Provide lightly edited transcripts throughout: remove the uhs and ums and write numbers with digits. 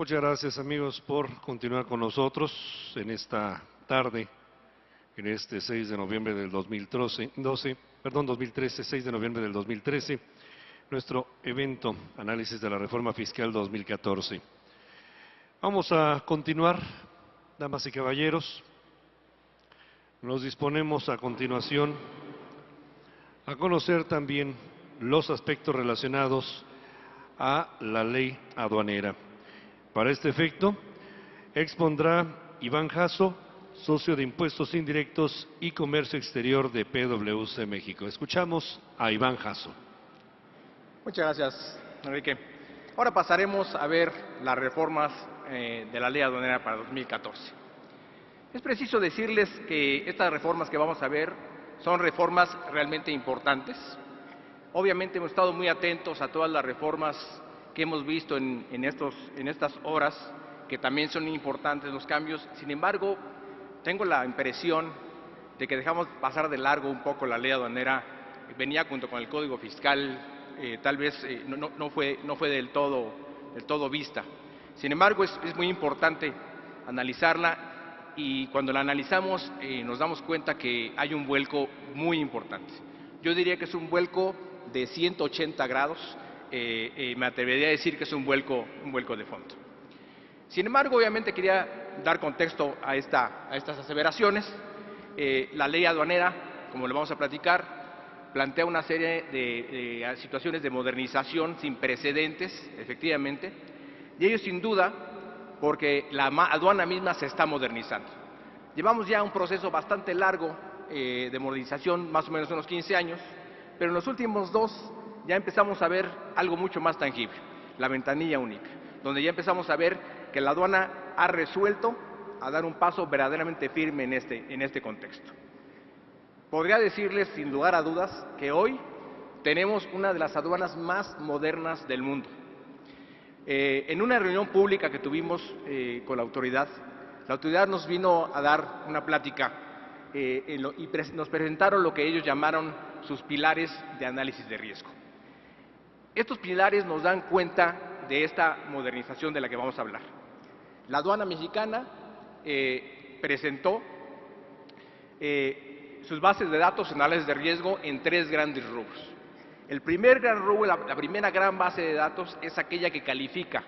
Muchas gracias, amigos, por continuar con nosotros en esta tarde, en este 6 de noviembre del 2013, 6 de noviembre del 2013, nuestro evento Análisis de la Reforma Fiscal 2014. Vamos a continuar, damas y caballeros. Nos disponemos a continuación a conocer también los aspectos relacionados a la ley aduanera. Para este efecto, expondrá Iván Jasso, socio de Impuestos Indirectos y Comercio Exterior de PwC México. Escuchamos a Iván Jasso. Muchas gracias, Enrique. Ahora pasaremos a ver las reformas de la ley aduanera para 2014. Es preciso decirles que estas reformas que vamos a ver son reformas realmente importantes. Obviamente hemos estado muy atentos a todas las reformas que hemos visto en estas horas, que también son importantes los cambios. Sin embargo, tengo la impresión de que dejamos pasar de largo un poco la ley aduanera. Venía junto con el Código Fiscal, tal vez no fue del todo vista. Sin embargo, es muy importante analizarla, y cuando la analizamos nos damos cuenta que hay un vuelco muy importante. Yo diría que es un vuelco de 180 grados. Me atrevería a decir que es un vuelco de fondo. Sin embargo, obviamente quería dar contexto a estas aseveraciones. La ley aduanera, como lo vamos a platicar, plantea una serie de situaciones de modernización sin precedentes, efectivamente, y ello sin duda porque la aduana misma se está modernizando. Llevamos ya un proceso bastante largo de modernización, más o menos unos 15 años, pero en los últimos 2 ya empezamos a ver algo mucho más tangible, la ventanilla única, donde ya empezamos a ver que la aduana ha resuelto a dar un paso verdaderamente firme en este contexto. Podría decirles sin lugar a dudas que hoy tenemos una de las aduanas más modernas del mundo. En una reunión pública que tuvimos con la autoridad nos vino a dar una plática y nos presentaron lo que ellos llamaron sus pilares de análisis de riesgo. Estos pilares nos dan cuenta de esta modernización de la que vamos a hablar. La aduana mexicana presentó sus bases de datos en análisis de riesgo en 3 grandes rubros. El primer gran rubro, la primera gran base de datos, es aquella que califica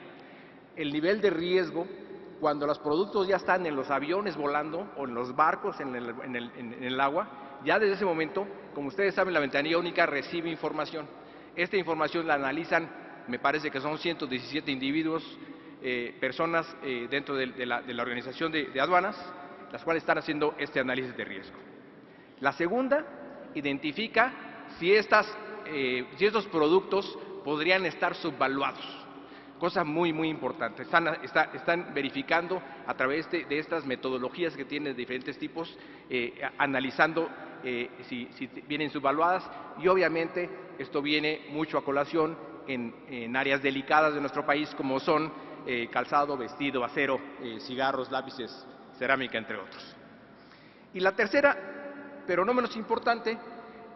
el nivel de riesgo cuando los productos ya están en los aviones volando o en los barcos en el agua. Ya desde ese momento, como ustedes saben, la ventanilla única recibe información. Esta información la analizan, me parece que son 117 individuos, personas dentro de la organización de aduanas, las cuales están haciendo este análisis de riesgo. La segunda identifica si estos productos podrían estar subvaluados. Cosa muy importante. Están verificando a través de estas metodologías que tienen de diferentes tipos, analizando si vienen subvaluadas, y obviamente esto viene mucho a colación en áreas delicadas de nuestro país, como son calzado, vestido, acero, cigarros, lápices, cerámica, entre otros. Y la tercera, pero no menos importante,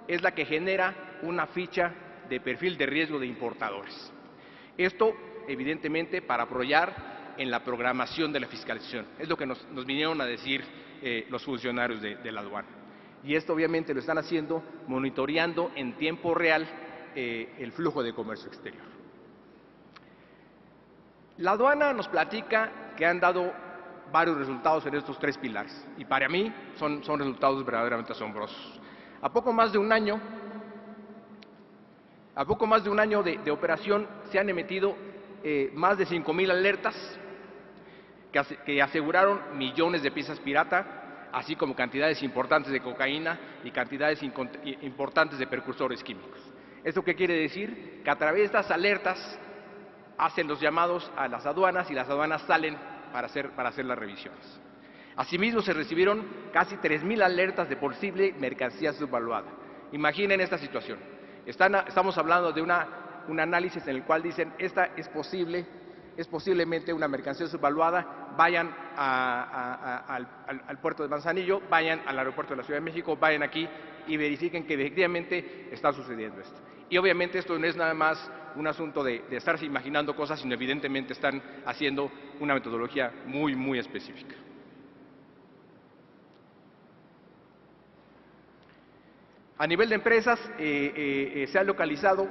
es la que genera una ficha de perfil de riesgo de importadores. Esto, evidentemente, para apoyar en la programación de la fiscalización. Es lo que nos vinieron a decir los funcionarios de la aduana. Y esto obviamente lo están haciendo monitoreando en tiempo real el flujo de comercio exterior. La aduana nos platica que han dado varios resultados en estos 3 pilares, y para mí son resultados verdaderamente asombrosos. A poco más de un año de operación se han emitido más de 5,000 alertas que aseguraron millones de piezas pirata, así como cantidades importantes de cocaína y cantidades importantes de precursores químicos. ¿Esto qué quiere decir? Que a través de estas alertas hacen los llamados a las aduanas y las aduanas salen para hacer las revisiones. Asimismo, se recibieron casi 3,000 alertas de posible mercancía subvaluada. Imaginen esta situación. Estamos hablando de un análisis en el cual dicen, esta es posiblemente una mercancía subvaluada, vayan al puerto de Manzanillo, vayan al aeropuerto de la Ciudad de México, vayan aquí y verifiquen que efectivamente está sucediendo esto. Y obviamente esto no es nada más un asunto de estarse imaginando cosas, sino evidentemente están haciendo una metodología muy, muy específica. A nivel de empresas, se han localizado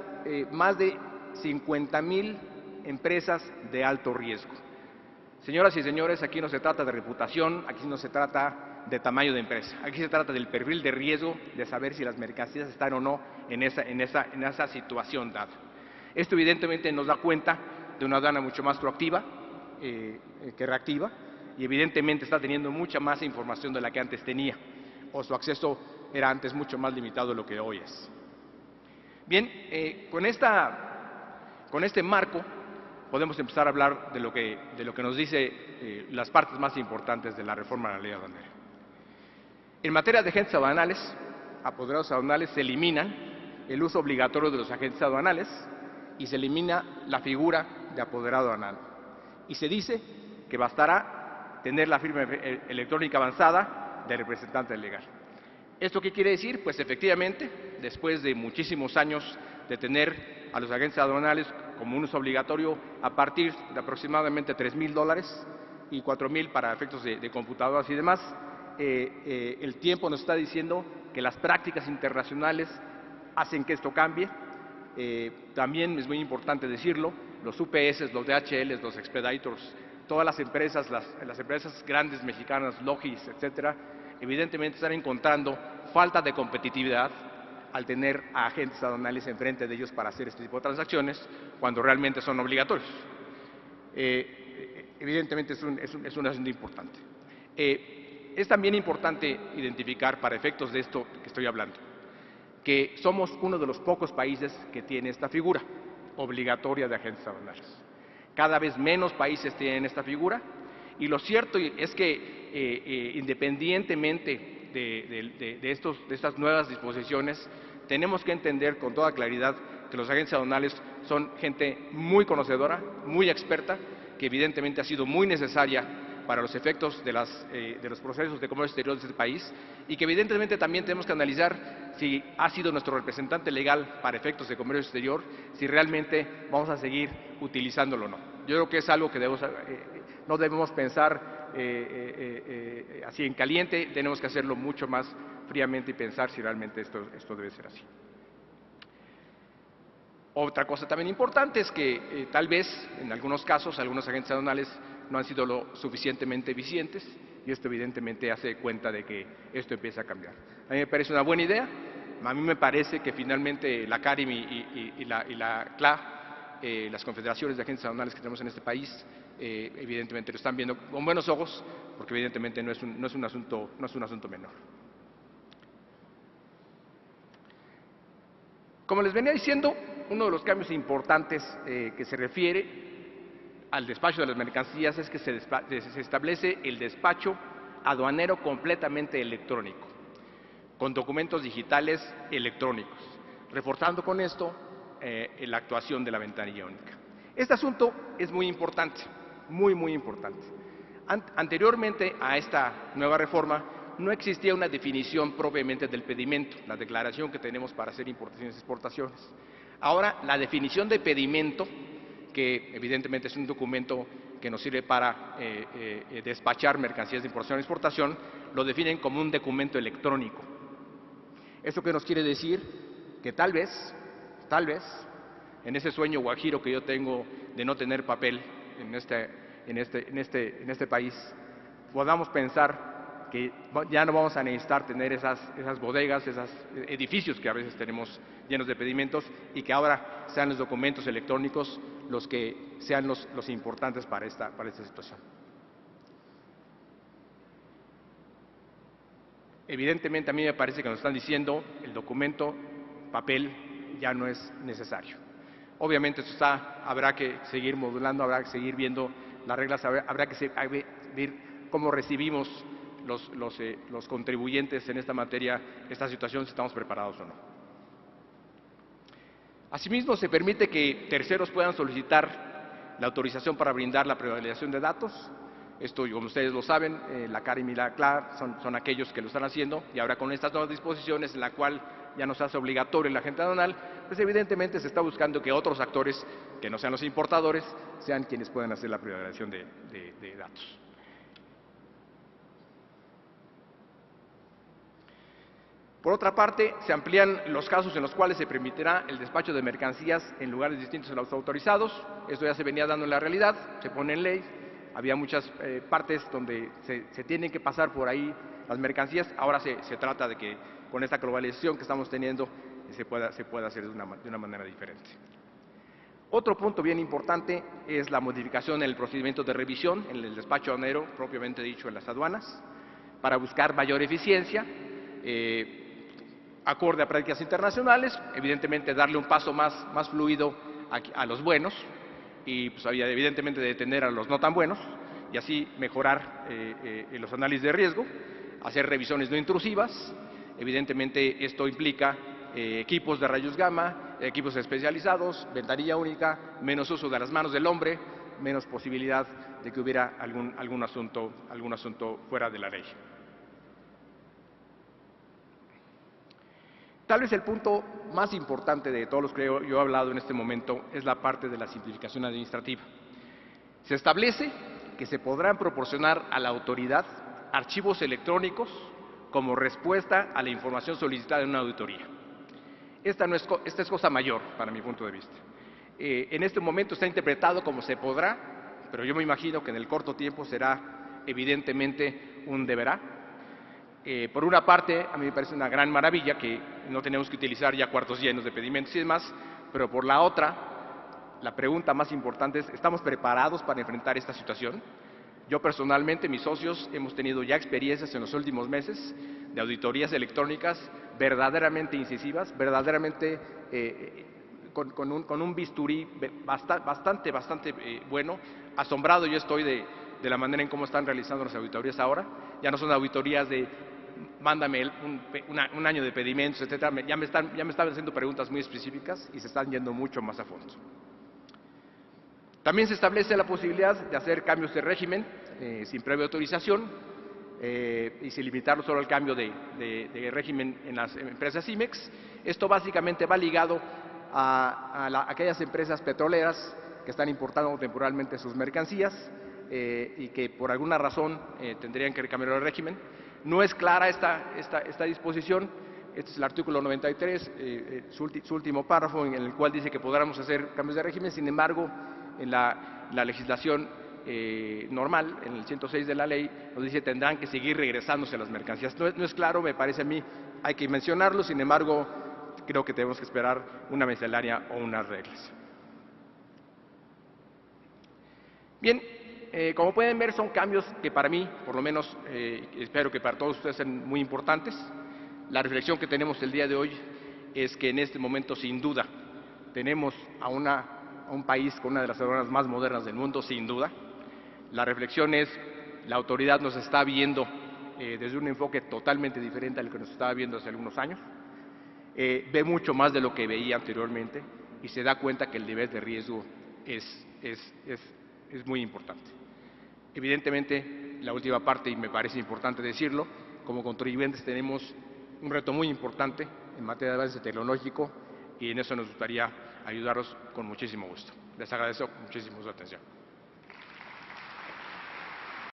más de 50,000 empresas de alto riesgo. Señoras y señores, aquí no se trata de reputación, aquí no se trata de tamaño de empresa, aquí se trata del perfil de riesgo, de saber si las mercancías están o no en esa situación dada. Esto evidentemente nos da cuenta de una aduana mucho más proactiva que reactiva, y evidentemente está teniendo mucha más información de la que antes tenía, o su acceso era antes mucho más limitado de lo que hoy es. Bien, con este marco podemos empezar a hablar de lo que nos dice las partes más importantes de la reforma de la ley aduanera. En materia de agentes aduanales, apoderados aduanales, se eliminan el uso obligatorio de los agentes aduanales y se elimina la figura de apoderado aduanal. Y se dice que bastará tener la firma electrónica avanzada del representante legal. ¿Esto qué quiere decir? Pues efectivamente, después de muchísimos años de tener a los agentes aduanales como un uso obligatorio a partir de aproximadamente $3,000 y $4,000 para efectos de computadoras y demás, el tiempo nos está diciendo que las prácticas internacionales hacen que esto cambie. También es muy importante decirlo, los UPS, los DHL, los Expeditors, todas las empresas, las empresas grandes mexicanas, Logis, etcétera, evidentemente están encontrando falta de competitividad al tener a agentes aduanales enfrente de ellos para hacer este tipo de transacciones, cuando realmente son obligatorios. Evidentemente es un asunto importante. Es también importante identificar, para efectos de esto que estoy hablando, que somos uno de los pocos países que tiene esta figura obligatoria de agentes aduanales. Cada vez menos países tienen esta figura, y lo cierto es que independientemente de estas nuevas disposiciones, tenemos que entender con toda claridad que los agentes aduanales son gente muy conocedora, muy experta, que evidentemente ha sido muy necesaria para los efectos de los procesos de comercio exterior de este país, y que evidentemente también tenemos que analizar si ha sido nuestro representante legal para efectos de comercio exterior, si realmente vamos a seguir utilizándolo o no. Yo creo que es algo que no debemos pensar así en caliente, tenemos que hacerlo mucho más fríamente y pensar si realmente esto debe ser así. Otra cosa también importante es que tal vez en algunos casos algunos agentes aduanales no han sido lo suficientemente eficientes, y esto evidentemente hace cuenta de que esto empieza a cambiar. A mí me parece una buena idea, a mí me parece que finalmente la CARIM y la CLA, las confederaciones de agentes aduanales que tenemos en este país, evidentemente lo están viendo con buenos ojos, porque evidentemente no es un asunto menor. Como les venía diciendo, uno de los cambios importantes que se refiere al despacho de las mercancías es que se establece el despacho aduanero completamente electrónico, con documentos digitales electrónicos, reforzando con esto la actuación de la ventanilla única. Este asunto es muy importante, muy, muy importante. Anteriormente a esta nueva reforma, no existía una definición propiamente del pedimento, la declaración que tenemos para hacer importaciones y exportaciones. Ahora, la definición de pedimento, que evidentemente es un documento que nos sirve para despachar mercancías de importación y exportación, lo definen como un documento electrónico. ¿Esto qué nos quiere decir? Que tal vez, en ese sueño guajiro que yo tengo de no tener papel en este país, podamos pensar que ya no vamos a necesitar tener esas bodegas, esos edificios que a veces tenemos llenos de pedimentos, y que ahora sean los documentos electrónicos los que sean los importantes para esta situación. Evidentemente a mí me parece que nos están diciendo el documento papel ya no es necesario. Obviamente esto habrá que seguir modulando, habrá que seguir viendo las reglas, habrá que ver cómo recibimos los contribuyentes en esta materia, esta situación, si estamos preparados o no. Asimismo, se permite que terceros puedan solicitar la autorización para brindar la prevalidación de datos. Esto, como ustedes lo saben, la CARIM y la CLA son aquellos que lo están haciendo, y ahora con estas nuevas disposiciones en la cual ya no se hace obligatorio la agente aduanal, pues evidentemente se está buscando que otros actores, que no sean los importadores, sean quienes puedan hacer la priorización de datos. Por otra parte, se amplían los casos en los cuales se permitirá el despacho de mercancías en lugares distintos a los autorizados. Esto ya se venía dando en la realidad, se pone en ley. Había muchas partes donde se tienen que pasar por ahí las mercancías. Ahora se trata de que con esta globalización que estamos teniendo se pueda hacer de una manera diferente. Otro punto bien importante es la modificación en el procedimiento de revisión, en el despacho aduanero, propiamente dicho en las aduanas, para buscar mayor eficiencia, acorde a prácticas internacionales, evidentemente darle un paso más fluido a los buenos y pues, evidentemente detener a los no tan buenos y así mejorar los análisis de riesgo, hacer revisiones no intrusivas. Evidentemente esto implica equipos de rayos gamma, equipos especializados, ventanilla única, menos uso de las manos del hombre, menos posibilidad de que hubiera algún asunto fuera de la ley. Tal vez el punto más importante de todos los que yo he hablado en este momento es la parte de la simplificación administrativa. Se establece que se podrán proporcionar a la autoridad archivos electrónicos como respuesta a la información solicitada en una auditoría. Esta es cosa mayor para mi punto de vista. En este momento está interpretado como se podrá, pero yo me imagino que en el corto tiempo será evidentemente un deberá. Por una parte, a mí me parece una gran maravilla que no tenemos que utilizar ya cuartos llenos de pedimentos y demás, pero por la otra, la pregunta más importante es, ¿estamos preparados para enfrentar esta situación? Yo personalmente, mis socios, hemos tenido ya experiencias en los últimos meses de auditorías electrónicas verdaderamente incisivas, verdaderamente con un bisturí bastante bueno. Asombrado yo estoy de la manera en cómo están realizando las auditorías ahora. Ya no son auditorías de mándame un año de pedimentos, etcétera. Ya me están haciendo preguntas muy específicas y se están yendo mucho más a fondo. También se establece la posibilidad de hacer cambios de régimen sin previa autorización y sin limitarlo solo al cambio de régimen en las empresas IMEX. Esto básicamente va ligado a aquellas empresas petroleras que están importando temporalmente sus mercancías y que por alguna razón tendrían que cambiar el régimen. No es clara esta disposición. Este es el artículo 93, su último párrafo, en el cual dice que podremos hacer cambios de régimen. Sin embargo, en la legislación normal, en el 106 de la ley, nos dice que tendrán que seguir regresándose las mercancías. No es claro, me parece a mí, hay que mencionarlo. Sin embargo, creo que tenemos que esperar una miscelánea o unas reglas. Bien. Como pueden ver, son cambios que para mí, por lo menos, espero que para todos ustedes sean muy importantes. La reflexión que tenemos el día de hoy es que en este momento, sin duda, tenemos a un país con una de las aduanas más modernas del mundo, sin duda. La reflexión es, la autoridad nos está viendo desde un enfoque totalmente diferente al que nos estaba viendo hace algunos años. Ve mucho más de lo que veía anteriormente y se da cuenta que el nivel de riesgo es muy importante. Evidentemente, la última parte, y me parece importante decirlo, como contribuyentes tenemos un reto muy importante en materia de avance tecnológico y en eso nos gustaría ayudaros con muchísimo gusto. Les agradezco muchísimo su atención.